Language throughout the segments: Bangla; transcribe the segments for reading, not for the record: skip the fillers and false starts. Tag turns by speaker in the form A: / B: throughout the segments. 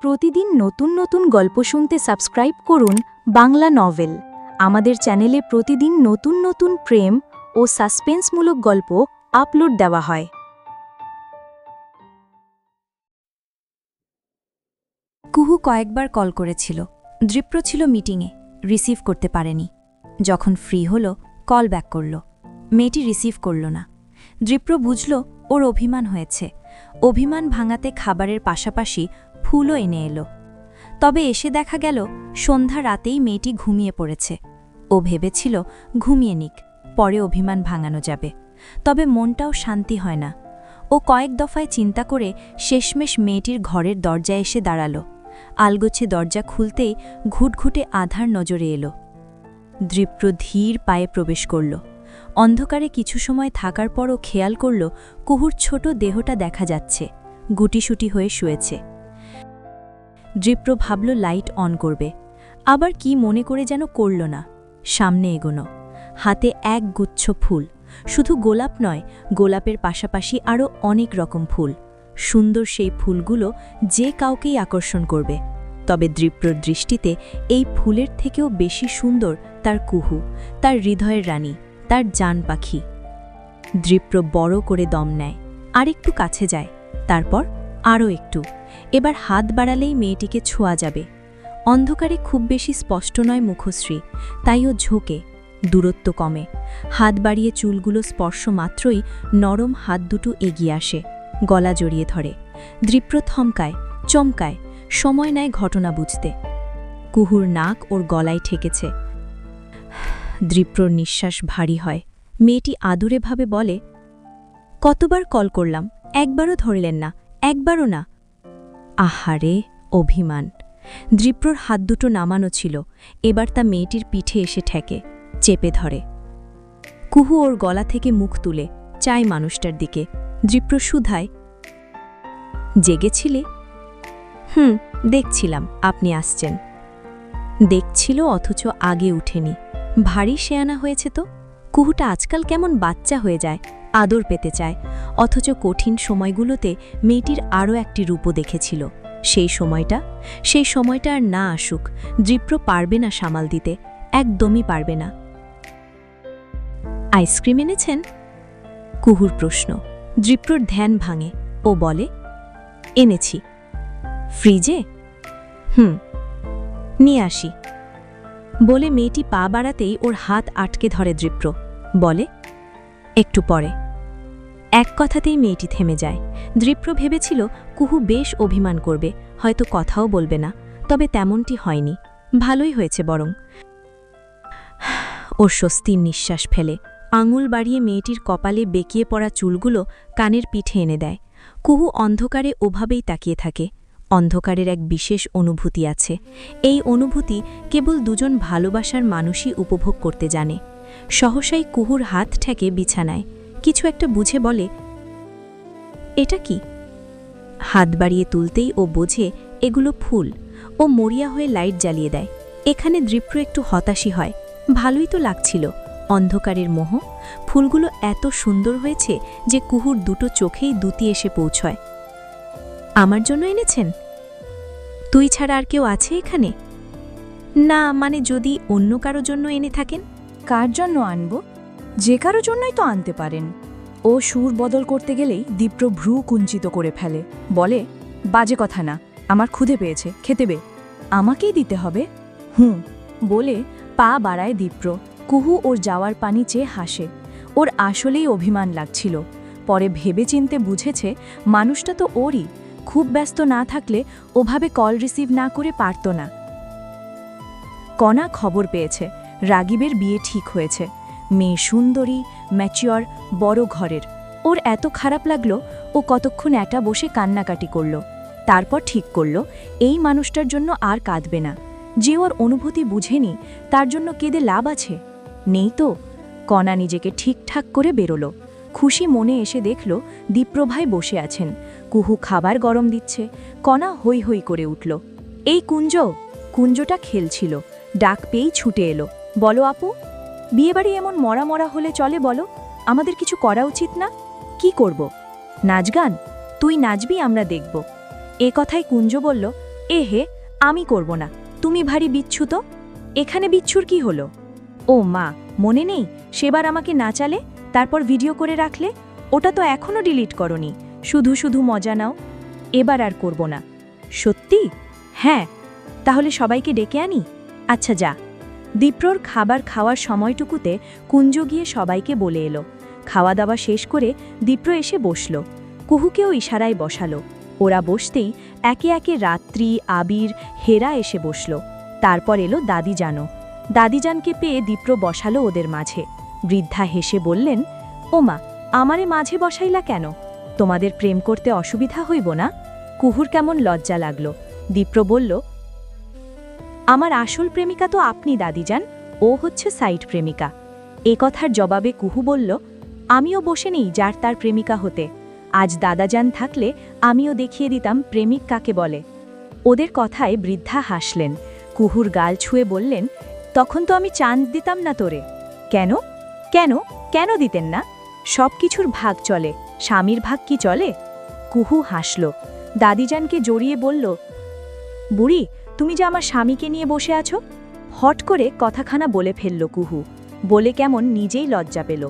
A: প্রতিদিন নতুন নতুন গল্প শুনতে সাবস্ক্রাইব করুন বাংলা নভেল। আমাদের চ্যানেলে প্রতিদিন নতুন নতুন প্রেম ও সাসপেন্সমূলক গল্প আপলোড দেওয়া হয়।
B: কুহু কয়েকবার কল করেছিল। দৃপ্র ছিল মিটিংয়ে, রিসিভ করতে পারেনি। যখন ফ্রি হলো কল ব্যাক করল, মেয়েটি রিসিভ করল না। দৃপ্র বুঝল ওর অভিমান হয়েছে। অভিমান ভাঙাতে খাবারের পাশাপাশি ফুলও এনে এলো। তবে এসে দেখা গেল সন্ধ্যা রাতেই মেয়েটি ঘুমিয়ে পড়েছে। ও ভেবেছিল ঘুমিয়ে নিক, পরে অভিমান ভাঙানো যাবে। তবে মনটাও শান্তি হয় না। ও কয়েক দফায় চিন্তা করে শেষমেশ মেয়েটির ঘরের দরজায় এসে দাঁড়াল। আলগোছে দরজা খুলতেই ঘুটঘুটে আধার নজরে এলো। দৃপ্র ধীর পায়ে প্রবেশ করল। অন্ধকারে কিছু সময় থাকার পরও খেয়াল করল কুহুর ছোট দেহটা দেখা যাচ্ছে, গুটিসুটি হয়ে শুয়েছে। দৃপ্র ভাবল লাইট অন করবে, আবার কি মনে করে যেন করল না। সামনে এগোনো, হাতে এক গুচ্ছ ফুল। শুধু গোলাপ নয়, গোলাপের পাশাপাশি আরও অনেক রকম ফুল। সুন্দর সেই ফুলগুলো যে কাউকেই আকর্ষণ করবে। তবে দৃপ্রর দৃষ্টিতে এই ফুলের থেকেও বেশি সুন্দর তার কুহু, তার হৃদয়ের রানী, তার জান পাখি। দৃপ্র বড় করে দম নেয়, আর একটু কাছে যায়, তারপর আরও একটু। এবার হাত বাড়ালেই মেয়েটিকে ছোঁয়া যাবে। অন্ধকারে খুব বেশি স্পষ্ট নয় মুখশ্রী, তাই ও ঝোঁকে। দূরত্ব কমে, হাত বাড়িয়ে চুলগুলো স্পর্শ মাত্রই নরম হাত দুটো এগিয়ে আসে, গলা জড়িয়ে ধরে। দৃপ্র থমকায়, চমকায়, সময় নেয় ঘটনা বুঝতে। কুহুর নাক ওর গলায় ঠেকেছে। দৃপ্রর নিঃশ্বাস ভারী হয়। মেয়েটি আদুরেভাবে বলে, কতবার কল করলাম, একবারও ধরলেন না, একবারও না। আহারে, অভিমান। দৃপ্রর হাত দুটো নামানো ছিল, এবার তা মেয়েটির পিঠে এসে ঠেকে, চেপে ধরে। কুহু ওর গলা থেকে মুখ তুলে চায় মানুষটার দিকে। দৃপ্র শুধায়, জেগেছিলে? দেখছিলাম আপনি আসছেন। দেখছিল অথচ আগে উঠেনি। ভারী শেয়ানা হয়েছে তো। কুহুটা আজকাল কেমন বাচ্চা হয়ে যায়, আদর পেতে চায়। অথচ কঠিন সময়গুলোতে মেয়েটির আরও একটি রূপও দেখেছিল। সেই সময়টা আর না আসুক, দৃপ্র পারবে না সামাল দিতে, একদমই পারবে না। আইসক্রিম এনেছেন? কুহুর প্রশ্ন। দৃপ্রর ধ্যান ভাঙে। ও বলে, এনেছি। ফ্রিজে? নিয়ে আসি। বলে মেয়েটি পা বাড়াতেই ওর হাত আটকে ধরে দৃপ্র। বলে, একটু পরে। এক কথাতেই মেয়েটি থেমে যায়। দৃপ্র ভেবেছিল কুহু বেশ অভিমান করবে, হয়তো কথাও বলবে না। তবে তেমনটি হয়নি, ভালোই হয়েছে বরং। ওর স্বস্তির নিঃশ্বাস ফেলে, আঙুল বাড়িয়ে মেয়েটির কপালে বেঁকিয়ে পড়া চুলগুলো কানের পিঠে এনে দেয়। কুহু অন্ধকারে ওভাবেই তাকিয়ে থাকে। অন্ধকারের এক বিশেষ অনুভূতি আছে। এই অনুভূতি কেবল দুজন ভালোবাসার মানুষই উপভোগ করতে জানে। সহসাই কুহুর হাত ঠেকে বিছানায়, কিছু একটা বুঝে বলে, এটা কি? হাত বাড়িয়ে তুলতেই ও বোঝে এগুলো ফুল। ও মরিয়া হয়ে লাইট জ্বালিয়ে দেয়। এখানে দৃপ্র একটু হতাশই হয়। ভালোই তো লাগছিল, অন্ধকারের মোহ। ফুলগুলো এত সুন্দর হয়েছে যে কুহুর দুটো চোখেই দুতি এসে পৌঁছয়। আমার জন্য এনেছেন? তুই ছাড়া আর কেউ আছে এখানে? না, মানে যদি অন্য কারো জন্য এনে থাকেন।
A: কার জন্য আনব? যে কারো জন্যই তো আনতে পারেন। ও সুর বদল করতে গেলেই দৃপ্র ভ্রু কুঞ্চিত করে ফেলে, বলে, বাজে কথা না, আমার ক্ষুধে পেয়েছে, খেতে বে। আমাকেই দিতে হবে? বলে পা বাড়ায় দৃপ্র। কুহু ওর যাওয়ার পানি চেয়ে হাসে। ওর আসলেই অভিমান লাগছিল। পরে ভেবেচিন্তে বুঝেছে মানুষটা তো ওরই, খুব ব্যস্ত না থাকলে ওভাবে কল রিসিভ না করে পারত না। কণা খবর পেয়েছে রাগিবের বিয়ে ঠিক হয়েছে। মেয়ে সুন্দরী, ম্যাচিওর, বড় ঘরের। ওর এত খারাপ লাগলো, ও কতক্ষণ একা বসে কান্নাকাটি করল। তারপর ঠিক করল এই মানুষটার জন্য আর কাঁদবে না। যে ওর অনুভূতি বুঝেনি তার জন্য কেঁদে লাভ আছে? নেই তো। কণা নিজেকে ঠিকঠাক করে বেরোলো। খুশি মনে এসে দেখল দীপ্রভাই বসে আছেন। কুহু খাবার গরম দিচ্ছে। কণা হৈ হৈ করে উঠল, এই কুঞ্জ। কুঞ্জটা খেলছিল, ডাক পেয়েই ছুটে এলো। বলো আপু, বিয়েবাড়ি এমন মরা মরা হলে চলে বলো? আমাদের কিছু করা উচিত না? কি করব? নাচ গান? তুই নাচবি, আমরা দেখব। এ কথায় কুঞ্জ বলল, হে, আমি করব না, তুমি ভারী বিচ্ছু তো। এখানে বিচ্ছুর কি হলো? ও মা, মনে নেই সেবার আমাকে নাচালে, তারপর ভিডিও করে রাখলে? ওটা তো এখনও ডিলিট করনি, শুধু শুধু মজা নাও। এবার আর করব না। সত্যি? হ্যাঁ। তাহলে সবাইকে ডেকে আনি? আচ্ছা যা। দীপ্রর খাবার খাওয়ার সময়টুকুতে কুঞ্জ গিয়ে সবাইকে বলে এলো। খাওয়া দাওয়া শেষ করে দীপ্র এসে বসল। কুহুকেও ইশারায় বসালো। ওরা বসতেই একে একে রাত্রি, আবির, হেরা এসে বসল। তারপর এলো দাদিজানও। দাদিজানকে পেয়ে দীপ্র বসালো ওদের মাঝে। বৃদ্ধা হেসে বললেন, ওমা, আমারে মাঝে বসাইলা কেন? তোমাদের প্রেম করতে অসুবিধা হইব না? কুহুর কেমন লজ্জা লাগল। দীপ্র বলল, আমার আসল প্রেমিকা তো আপনি দাদিজান, ও হচ্ছে সাইড প্রেমিকা। এ কথার জবাবে কুহু বলল, আমিও বসে নেই যার তার প্রেমিকা হতে। আজ দাদাজান থাকলে আমিও দেখিয়ে দিতাম প্রেমিক কাকে বলে। ওদের কথায় বৃদ্ধা হাসলেন। কুহুর গাল ছুঁয়ে বললেন, তখন তো আমি চান্স দিতাম না তোরে। কেন কেন কেন দিতেন না? সব কিছুর ভাগ চলে, স্বামীর ভাগ কি চলে? কুহু হাসল। দাদিজানকে জড়িয়ে বলল, বুড়ি, তুমি যে আমার স্বামীকে নিয়ে বসে আছো। হট করে কথাখানা বলে ফেলল কুহু। বলে কেমন নিজেই লজ্জা পেল।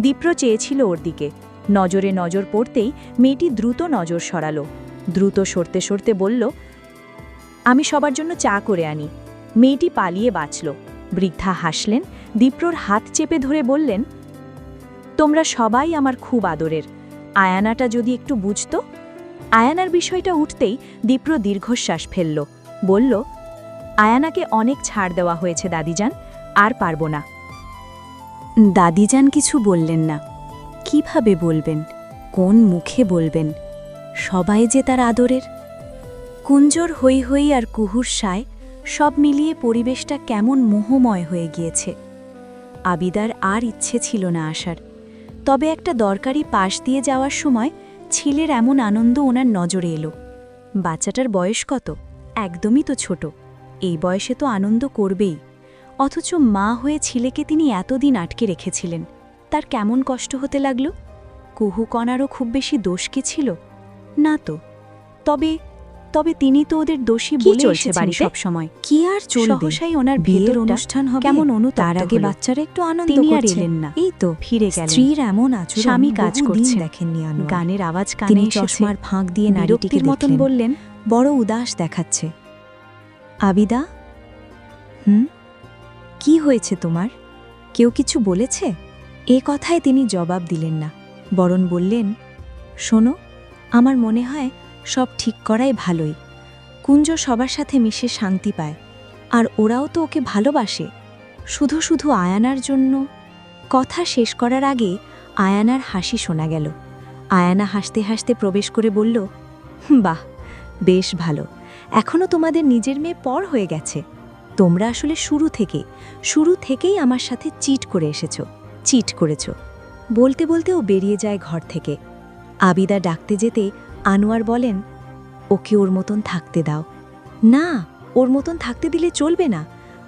A: দীপ্র চেয়েছিল ওর দিকে। নজরে নজর পড়তেই মেয়েটি দ্রুত নজর সরালো। দ্রুত সরতে সরতে বলল, আমি সবার জন্য চা করে আনি। মেয়েটি পালিয়ে বাঁচল। বৃদ্ধা হাসলেন। দীপ্রর হাত চেপে ধরে বললেন, তোমরা সবাই আমার খুব আদরের। আয়ানাটা যদি একটু বুঝতো। আয়ানার বিষয়টা উঠতেই দীপ্র দীর্ঘশ্বাস ফেলল। বলল, আয়ানাকে অনেক ছাড় দেওয়া হয়েছে দাদিজান, আর পারব না। দাদিজান কিছু বললেন না। কিভাবে বলবেন? কোন মুখে বলবেন? সবাই যে তার আদরের। কুঞ্জর হই হই আর কুহুর সায় সব মিলিয়ে পরিবেশটা কেমন মোহময় হয়ে গিয়েছে। আবিদার আর ইচ্ছে ছিল না আসার। তবে একটা দরকারি পাশ দিয়ে যাওয়ার সময় ছেলের এমন আনন্দ ওনার নজরে এলো। বাচ্চাটার বয়স কত? একদমই তো ছোট। এই বয়সে তো আনন্দ করবেই। অথচ মা হয়ে ছেলেকে তিনি এতদিন আটকে রেখেছিলেন। তার কেমন কষ্ট হতে লাগল? কুহু কণারও খুব বেশি দোষ কি ছিল? না তো। তবে তবে তিনি তো ওদের দোষী বলে চলছে বাড়ি সব সময়। কি আর চলবে? সহসাই ওনার বিয়ের অনুষ্ঠান হবে, কেমন অনুতপ্ত। তার আগে বাচ্চারা একটু আনন্দ করছে। তিনি আর এলেন না। এই তো ফিরে গেলেন। স্ত্রীর এমন আচরণ স্বামী কাজ করছে দেখেননি। গানের আওয়াজ কানে এসে চশমার ফাঁক দিয়ে নারীটিকে মতন বললেন, বড় উদাস দেখাচ্ছে। আবিদা, কি হয়েছে তোমার? কেউ কিছু বলেছে? এ কথায় তিনি জবাব দিলেন না, বরং বললেন, শোনো, আমার মনে হয় সব ঠিক করাই ভালোই। কুঞ্জ সবার সাথে মিশে শান্তি পায়, আর ওরাও তো ওকে ভালোবাসে। শুধু শুধু আয়ানার জন্য। কথা শেষ করার আগে আয়ানার হাসি শোনা গেল। আয়ানা হাসতে হাসতে প্রবেশ করে বলল, বাহ, বেশ ভালো। এখনও তোমাদের নিজের মেয়ে পর হয়ে গেছে। তোমরা আসলে শুরু থেকেই আমার সাথে চিট করে এসেছো, চিট করেছ। বলতে বলতে ও বেরিয়ে যায় ঘর থেকে। আবিদা ডাকতে যেতে আনোয়ার বলেন, ওকে ওর মতন থাকতে দাও। না, ওর মতন থাকতে দিলে চলবে না।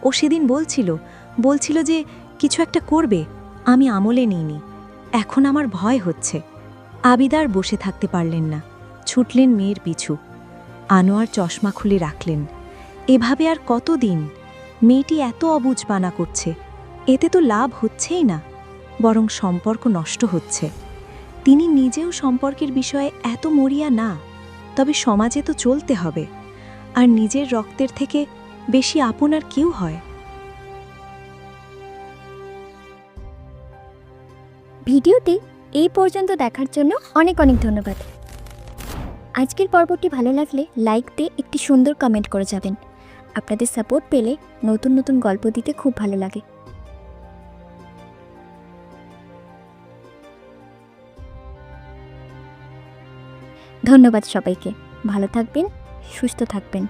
A: ও সেদিন বলছিল যে কিছু একটা করবে, আমি আমলে নিইনি। এখন আমার ভয় হচ্ছে। আবিদার বসে থাকতে পারলেন না, ছুটলেন মেয়ের পিছু। আনোয়ার চশমা খুলে রাখলেন। এভাবে আর কতদিন? মেয়েটি এত অবুঝবানা করছে, এতে তো লাভ হচ্ছেই না, বরং সম্পর্ক নষ্ট হচ্ছে। তিনি নিজেও সম্পর্কের বিষয়ে এত মরিয়া না, তবে সমাজে তো চলতে হবে, আর নিজের রক্তের থেকে বেশি আপন আর কেউ হয়?
C: ভিডিওটি এই পর্যন্ত দেখার জন্য অনেক অনেক ধন্যবাদ। আজকের পর্বটি ভালো লাগলে লাইক দিয়ে একটি সুন্দর কমেন্ট করে যাবেন। আপনাদের সাপোর্ট পেলে নতুন নতুন গল্প দিতে খুব ভালো লাগে। ধন্যবাদ সবাইকে। ভালো থাকবেন, সুস্থ থাকবেন।